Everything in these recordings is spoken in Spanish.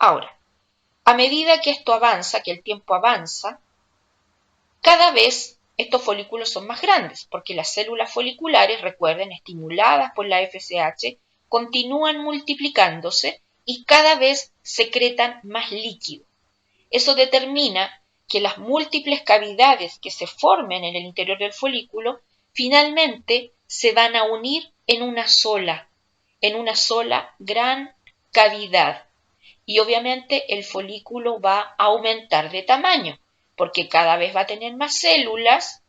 Ahora, a medida que esto avanza, que el tiempo avanza, cada vez estos folículos son más grandes, porque las células foliculares, recuerden, estimuladas por la FSH, continúan multiplicándose y cada vez secretan más líquido. Eso determina que las múltiples cavidades que se formen en el interior del folículo finalmente se van a unir en una sola gran cavidad. Y obviamente el folículo va a aumentar de tamaño, porque cada vez va a tener más células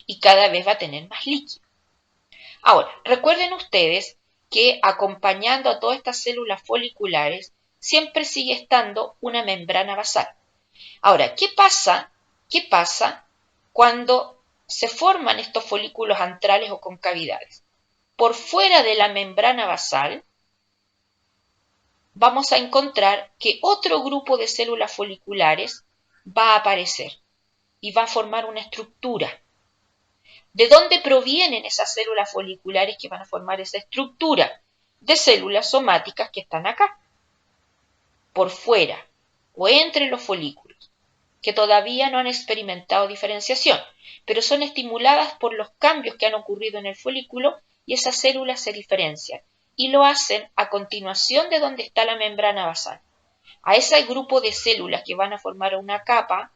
y cada vez va a tener más líquido. Ahora, recuerden ustedes que acompañando a todas estas células foliculares siempre sigue estando una membrana basal. Ahora, ¿qué pasa cuando se forman estos folículos antrales o concavidades? Por fuera de la membrana basal vamos a encontrar que otro grupo de células foliculares va a aparecer y va a formar una estructura. ¿De dónde provienen esas células foliculares que van a formar esa estructura? De células somáticas que están acá, por fuera o entre los folículos, que todavía no han experimentado diferenciación, pero son estimuladas por los cambios que han ocurrido en el folículo y esas células se diferencian y lo hacen a continuación de donde está la membrana basal. A ese grupo de células que van a formar una capa,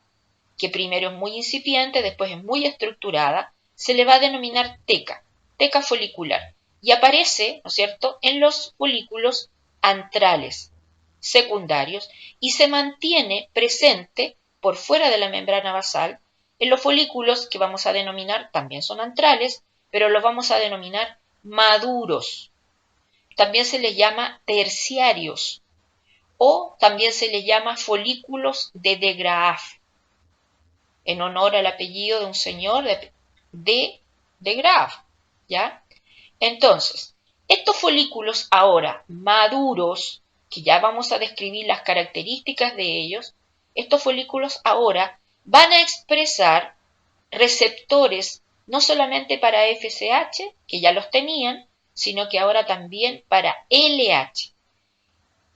que primero es muy incipiente, después es muy estructurada, se le va a denominar teca folicular, y aparece, ¿no es cierto?, en los folículos antrales, secundarios, y se mantiene presente por fuera de la membrana basal en los folículos que vamos a denominar, también son antrales, pero los vamos a denominar maduros. También se les llama terciarios o también se les llama folículos de De Graaf, en honor al apellido de un señor de Graaf, ¿ya? Entonces, estos folículos ahora maduros, que ya vamos a describir las características de ellos, estos folículos ahora van a expresar receptores no solamente para FSH, que ya los tenían, sino que ahora también para LH.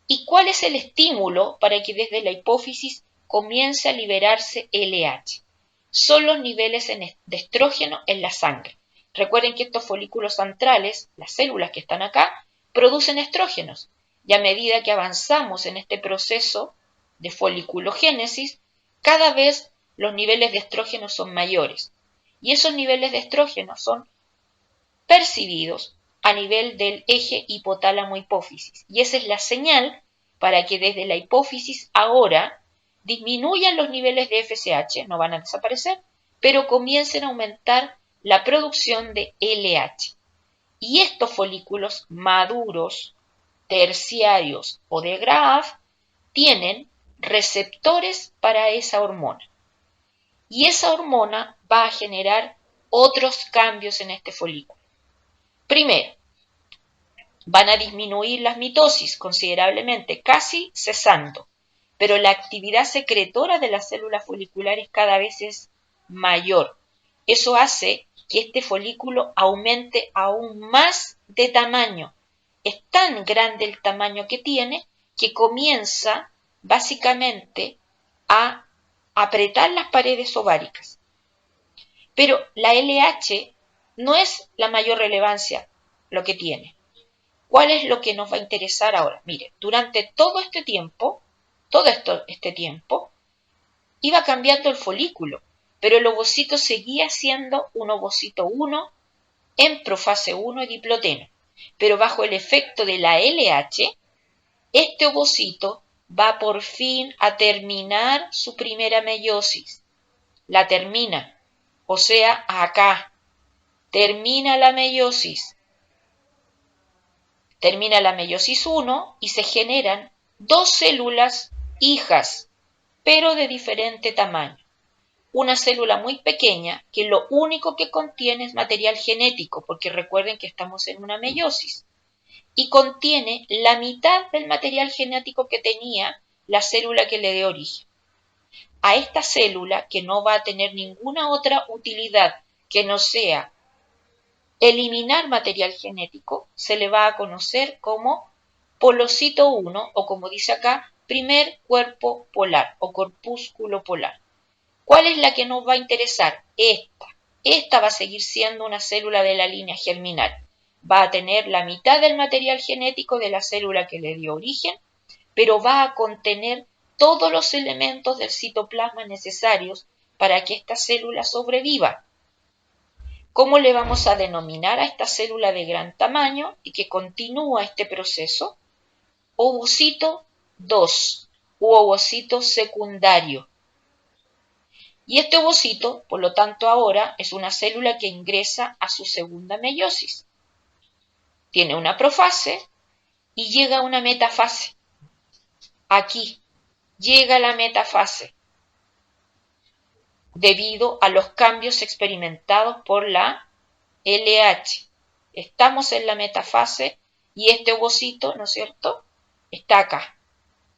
¿Y cuál es el estímulo para que desde la hipófisis comience a liberarse LH? Son los niveles de estrógeno en la sangre. Recuerden que estos folículos antrales, las células que están acá, producen estrógenos. Y a medida que avanzamos en este proceso de foliculogénesis, cada vez los niveles de estrógeno son mayores. Y esos niveles de estrógeno son percibidos a nivel del eje hipotálamo-hipófisis. Y esa es la señal para que desde la hipófisis ahora disminuyan los niveles de FSH, no van a desaparecer, pero comiencen a aumentar la producción de LH. Y estos folículos maduros, terciarios o de Graaf tienen receptores para esa hormona. Y esa hormona va a generar otros cambios en este folículo. Primero, van a disminuir las mitosis considerablemente, casi cesando, pero la actividad secretora de las células foliculares cada vez es mayor. Eso hace que este folículo aumente aún más de tamaño. Es tan grande el tamaño que tiene que comienza básicamente a apretar las paredes ováricas. Pero la LH no es la mayor relevancia lo que tiene. ¿Cuál es lo que nos va a interesar ahora? Mire, durante todo este tiempo, iba cambiando el folículo, pero el ovocito seguía siendo un ovocito 1 en profase 1 diploteno. Pero bajo el efecto de la LH, este ovocito va por fin a terminar su primera meiosis. La termina, o sea, acá. Termina la meiosis. Termina la meiosis 1 y se generan dos células hijas, pero de diferente tamaño. Una célula muy pequeña que lo único que contiene es material genético, porque recuerden que estamos en una meiosis, y contiene la mitad del material genético que tenía la célula que le dé origen. A esta célula, que no va a tener ninguna otra utilidad que no sea eliminar material genético, se le va a conocer como polocito 1 o como dice acá, primer cuerpo polar o corpúsculo polar. ¿Cuál es la que nos va a interesar? Esta. Esta va a seguir siendo una célula de la línea germinal. Va a tener la mitad del material genético de la célula que le dio origen, pero va a contener todos los elementos del citoplasma necesarios para que esta célula sobreviva. ¿Cómo le vamos a denominar a esta célula de gran tamaño y que continúa este proceso? Ovocito 2 u ovocito secundario. Y este ovocito, por lo tanto, ahora es una célula que ingresa a su segunda meiosis. Tiene una profase y llega a una metafase. Aquí llega la metafase debido a los cambios experimentados por la LH. Estamos en la metafase y este ovocito, ¿no es cierto?, está acá,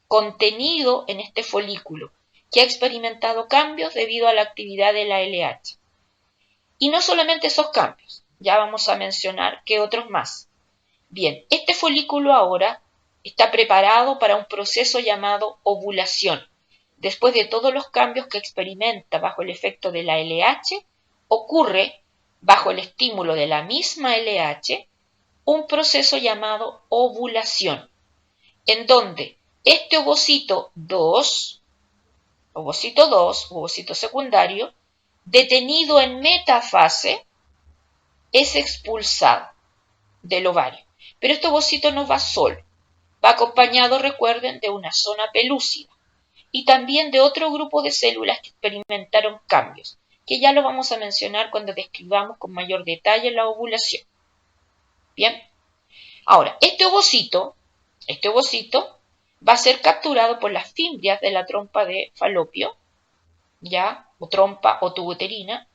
contenido en este folículo, que ha experimentado cambios debido a la actividad de la LH. Y no solamente esos cambios, ya vamos a mencionar que otros más. Bien, este folículo ahora está preparado para un proceso llamado ovulación. Después de todos los cambios que experimenta bajo el efecto de la LH, ocurre, bajo el estímulo de la misma LH, un proceso llamado ovulación, en donde este ovocito 2, ovocito secundario, detenido en metafase, es expulsado del ovario. Pero este ovocito no va solo, va acompañado, recuerden, de una zona pelúcida y también de otro grupo de células que experimentaron cambios, que ya lo vamos a mencionar cuando describamos con mayor detalle la ovulación. Bien, ahora, este ovocito va a ser capturado por las fimbrias de la trompa de Falopio, ¿ya? O trompa o tubo uterina,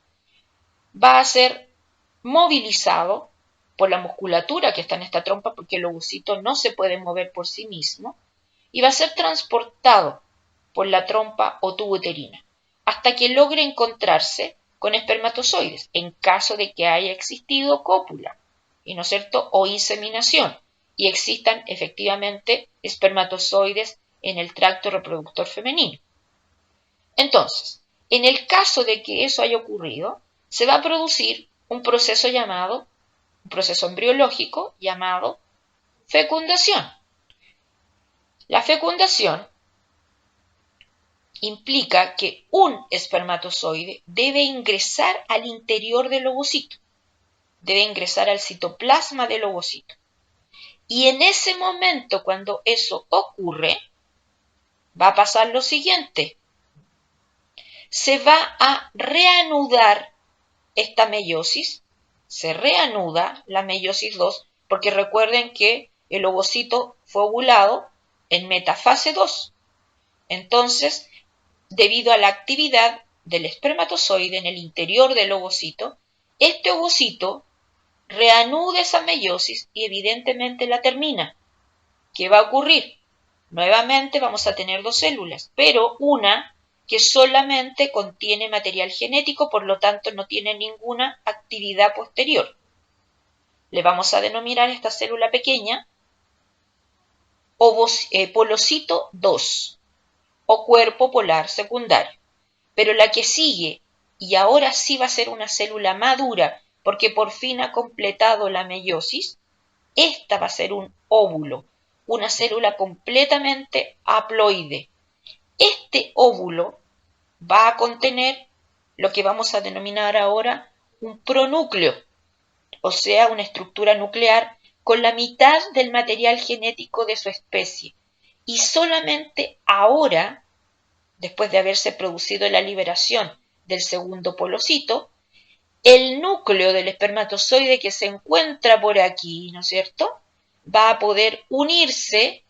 va a ser movilizado por la musculatura que está en esta trompa, porque el ovocito no se puede mover por sí mismo, y va a ser transportado por la trompa o tubo uterina, hasta que logre encontrarse con espermatozoides, en caso de que haya existido cópula, ¿y no es cierto?, o inseminación, y existan efectivamente espermatozoides en el tracto reproductor femenino. Entonces, en el caso de que eso haya ocurrido, se va a producir un proceso embriológico llamado fecundación. La fecundación implica que un espermatozoide debe ingresar al interior del ovocito, debe ingresar al citoplasma del ovocito. Y en ese momento, cuando eso ocurre, va a pasar lo siguiente. Se va a reanudar esta meiosis, se reanuda la meiosis 2, porque recuerden que el ovocito fue ovulado en metafase 2. Entonces, debido a la actividad del espermatozoide en el interior del ovocito, este ovocito reanuda esa meiosis y evidentemente la termina. ¿Qué va a ocurrir? Nuevamente vamos a tener dos células, pero una que solamente contiene material genético, por lo tanto no tiene ninguna actividad posterior. Le vamos a denominar a esta célula pequeña polocito 2 o cuerpo polar secundario. Pero la que sigue, y ahora sí va a ser una célula madura, porque por fin ha completado la meiosis, esta va a ser un óvulo, una célula completamente haploide. Este óvulo va a contener lo que vamos a denominar ahora un pronúcleo, o sea, una estructura nuclear con la mitad del material genético de su especie. Y solamente ahora, después de haberse producido la liberación del segundo polocito, el núcleo del espermatozoide que se encuentra por aquí, ¿no es cierto?, va a poder unirse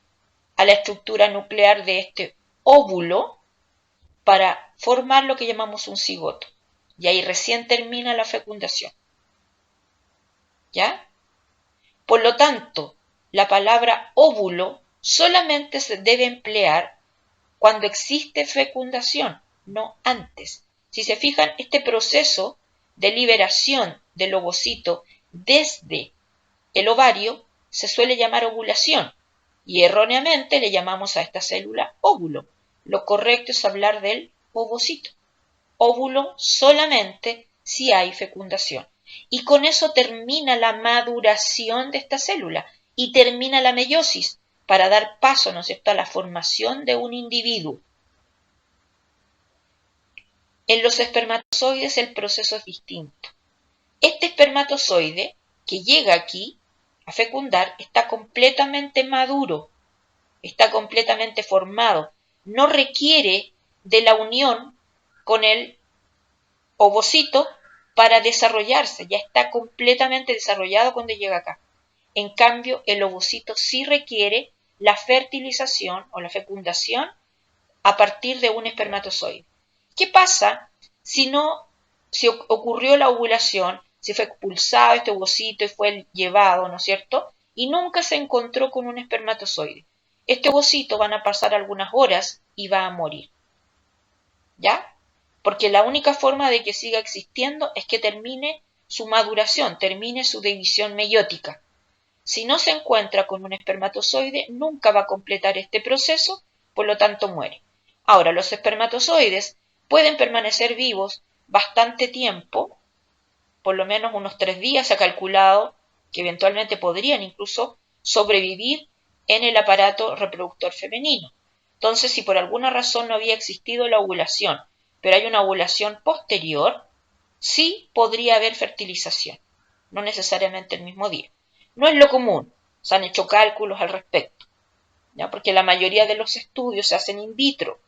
a la estructura nuclear de este óvulo para formar lo que llamamos un cigoto. Y ahí recién termina la fecundación. ¿Ya? Por lo tanto, la palabra óvulo solamente se debe emplear cuando existe fecundación, no antes. Si se fijan, este proceso de liberación del ovocito desde el ovario se suele llamar ovulación. Y erróneamente le llamamos a esta célula óvulo. Lo correcto es hablar del ovocito. Óvulo solamente si hay fecundación. Y con eso termina la maduración de esta célula y termina la meiosis para dar paso, ¿no es cierto?, a la formación de un individuo. En los espermatozoides el proceso es distinto. Este espermatozoide que llega aquí a fecundar está completamente maduro, está completamente formado, no requiere de la unión con el ovocito para desarrollarse, ya está completamente desarrollado cuando llega acá. En cambio, el ovocito sí requiere la fertilización o la fecundación a partir de un espermatozoide. ¿Qué pasa si ocurrió la ovulación, si fue expulsado este ovocito y fue llevado, ¿no es cierto? Y nunca se encontró con un espermatozoide. Este ovocito van a pasar algunas horas y va a morir. ¿Ya? Porque la única forma de que siga existiendo es que termine su maduración, termine su división meiótica. Si no se encuentra con un espermatozoide, nunca va a completar este proceso, por lo tanto muere. Ahora, los espermatozoides pueden permanecer vivos bastante tiempo, por lo menos unos 3 días se ha calculado que eventualmente podrían incluso sobrevivir en el aparato reproductor femenino. Entonces, si por alguna razón no había existido la ovulación, pero hay una ovulación posterior, sí podría haber fertilización, no necesariamente el mismo día. No es lo común, se han hecho cálculos al respecto, ¿ya? Porque la mayoría de los estudios se hacen in vitro,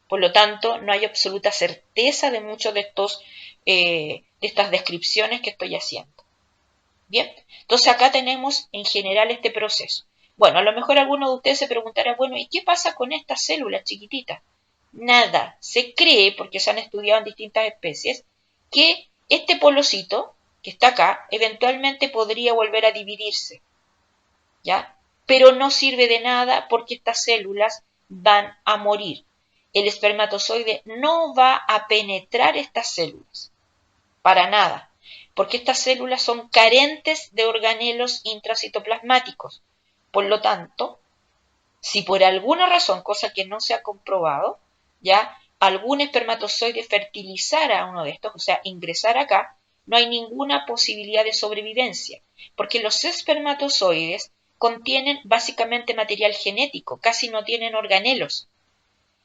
por lo tanto no hay absoluta certeza de muchos de estas descripciones que estoy haciendo. Bien, entonces acá tenemos en general este proceso. Bueno, a lo mejor alguno de ustedes se preguntará, bueno, ¿y qué pasa con estas células chiquititas? Nada, se cree, porque se han estudiado en distintas especies, que este polocito que está acá eventualmente podría volver a dividirse, ¿ya? Pero no sirve de nada porque estas células van a morir. El espermatozoide no va a penetrar estas células, para nada, porque estas células son carentes de organelos intracitoplasmáticos. Por lo tanto, si por alguna razón, cosa que no se ha comprobado, ya algún espermatozoide fertilizara a uno de estos, o sea, ingresara acá, no hay ninguna posibilidad de sobrevivencia, porque los espermatozoides contienen básicamente material genético, casi no tienen organelos.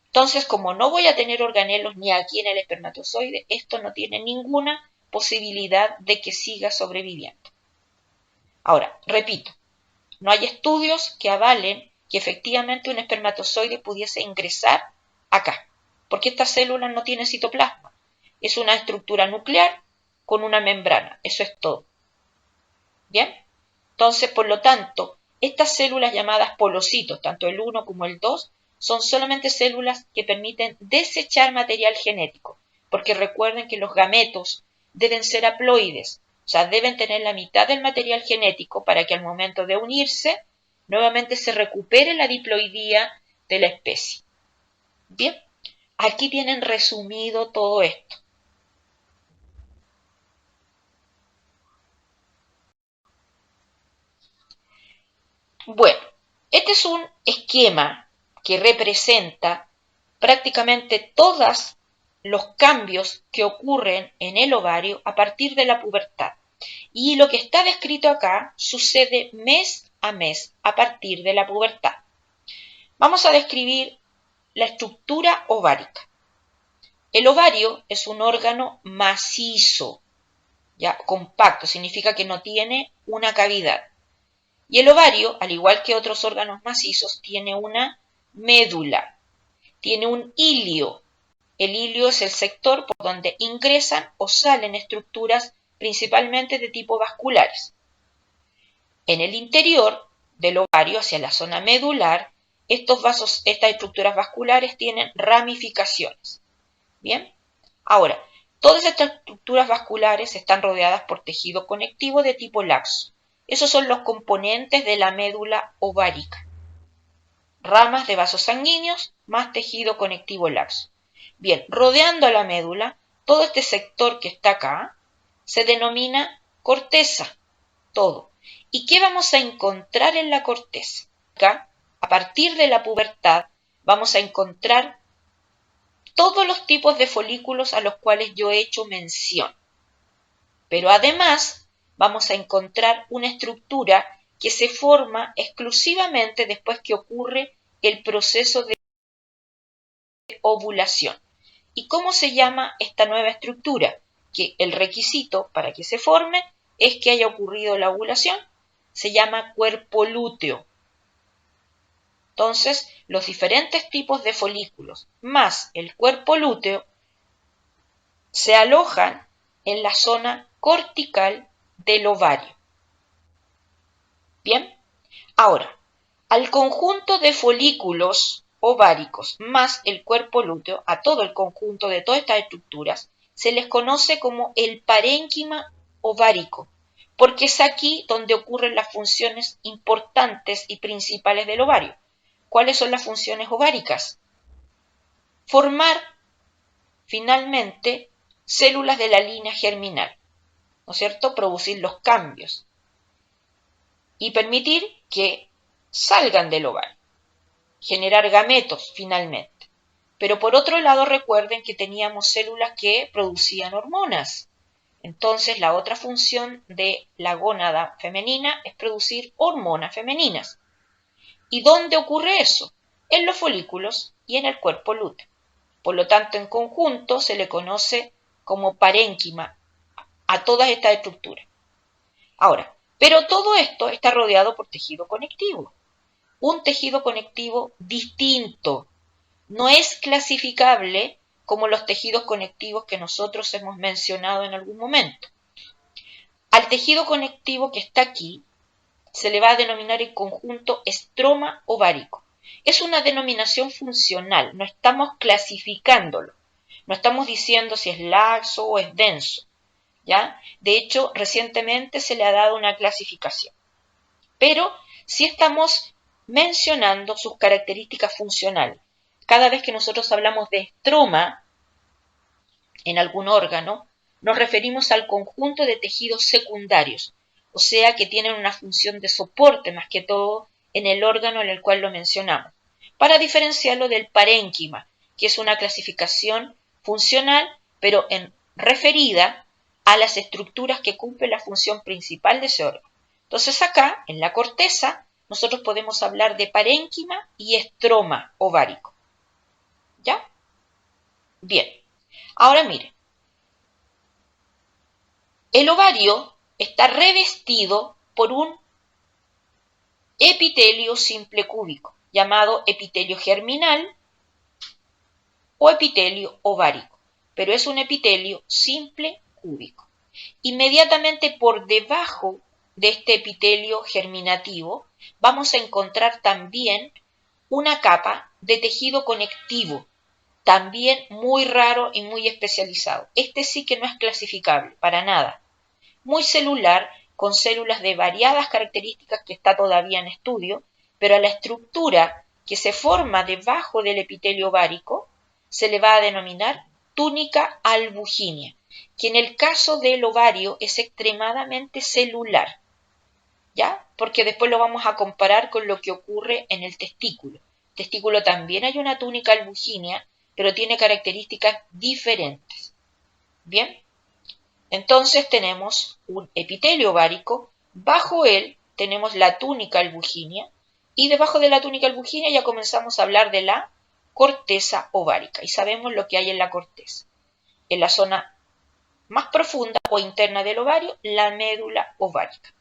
Entonces, como no voy a tener organelos ni aquí en el espermatozoide, esto no tiene ninguna posibilidad de que siga sobreviviendo. Ahora, repito, no hay estudios que avalen que efectivamente un espermatozoide pudiese ingresar acá, porque esta célula no tiene citoplasma. Es una estructura nuclear con una membrana, eso es todo. ¿Bien? Entonces, por lo tanto, estas células llamadas polocitos, tanto el 1 como el 2, son solamente células que permiten desechar material genético, porque recuerden que los gametos deben ser haploides, o sea, deben tener la mitad del material genético para que al momento de unirse, nuevamente se recupere la diploidía de la especie. Bien, aquí tienen resumido todo esto. Bueno, este es un esquema que representa prácticamente todos los cambios que ocurren en el ovario a partir de la pubertad. Y lo que está descrito acá sucede mes a mes a partir de la pubertad. Vamos a describir la estructura ovárica. El ovario es un órgano macizo, ya compacto, significa que no tiene una cavidad. Y el ovario, al igual que otros órganos macizos, tiene una médula, tiene un hilio. El hilio es el sector por donde ingresan o salen estructuras principalmente de tipo vasculares. En el interior del ovario, hacia la zona medular, estas estructuras vasculares tienen ramificaciones. Bien, ahora, todas estas estructuras vasculares están rodeadas por tejido conectivo de tipo laxo. Esos son los componentes de la médula ovárica. Ramas de vasos sanguíneos más tejido conectivo laxo. Bien, rodeando la médula, todo este sector que está acá se denomina corteza, todo. ¿Y qué vamos a encontrar en la corteza? Acá a partir de la pubertad, vamos a encontrar todos los tipos de folículos a los cuales yo he hecho mención. Pero además, vamos a encontrar una estructura que se forma exclusivamente después que ocurre el proceso de ovulación. ¿Y cómo se llama esta nueva estructura? Que el requisito para que se forme es que haya ocurrido la ovulación. Se llama cuerpo lúteo. Entonces, los diferentes tipos de folículos más el cuerpo lúteo se alojan en la zona cortical del ovario. Bien, ahora, al conjunto de folículos ováricos más el cuerpo lúteo, a todo el conjunto de todas estas estructuras, se les conoce como el parénquima ovárico, porque es aquí donde ocurren las funciones importantes y principales del ovario. ¿Cuáles son las funciones ováricas? Formar, finalmente, células de la línea germinal, ¿no es cierto? Producir los cambios y permitir que salgan del ovario, generar gametos, finalmente. Pero por otro lado, recuerden que teníamos células que producían hormonas. Entonces, la otra función de la gónada femenina es producir hormonas femeninas. ¿Y dónde ocurre eso? En los folículos y en el cuerpo lúteo. Por lo tanto, en conjunto se le conoce como parénquima a todas estas estructuras. Ahora, pero todo esto está rodeado por tejido conectivo. Un tejido conectivo distinto. No es clasificable como los tejidos conectivos que nosotros hemos mencionado en algún momento. Al tejido conectivo que está aquí se le va a denominar en conjunto estroma ovárico. Es una denominación funcional, no estamos clasificándolo, no estamos diciendo si es laxo o es denso, ¿ya? De hecho, recientemente se le ha dado una clasificación, pero sí estamos mencionando sus características funcionales. Cada vez que nosotros hablamos de estroma en algún órgano, nos referimos al conjunto de tejidos secundarios, o sea que tienen una función de soporte más que todo en el órgano en el cual lo mencionamos, para diferenciarlo del parénquima, que es una clasificación funcional, pero referida a las estructuras que cumplen la función principal de ese órgano. Entonces acá, en la corteza, nosotros podemos hablar de parénquima y estroma ovárico. ¿Ya? Bien. Ahora miren. El ovario está revestido por un epitelio simple cúbico, llamado epitelio germinal o epitelio ovárico, pero es un epitelio simple cúbico. Inmediatamente por debajo de este epitelio germinativo vamos a encontrar también una capa de tejido conectivo, también muy raro y muy especializado. Este sí que no es clasificable, para nada. Muy celular, con células de variadas características que está todavía en estudio, pero a la estructura que se forma debajo del epitelio ovárico se le va a denominar túnica albuginea, que en el caso del ovario es extremadamente celular, ¿ya? Porque después lo vamos a comparar con lo que ocurre en el testículo. El testículo también hay una túnica albuginea, pero tiene características diferentes. ¿Bien? Entonces tenemos un epitelio ovárico, bajo él tenemos la túnica albuginea y debajo de la túnica albuginea ya comenzamos a hablar de la corteza ovárica y sabemos lo que hay en la corteza. En la zona más profunda o interna del ovario, la médula ovárica.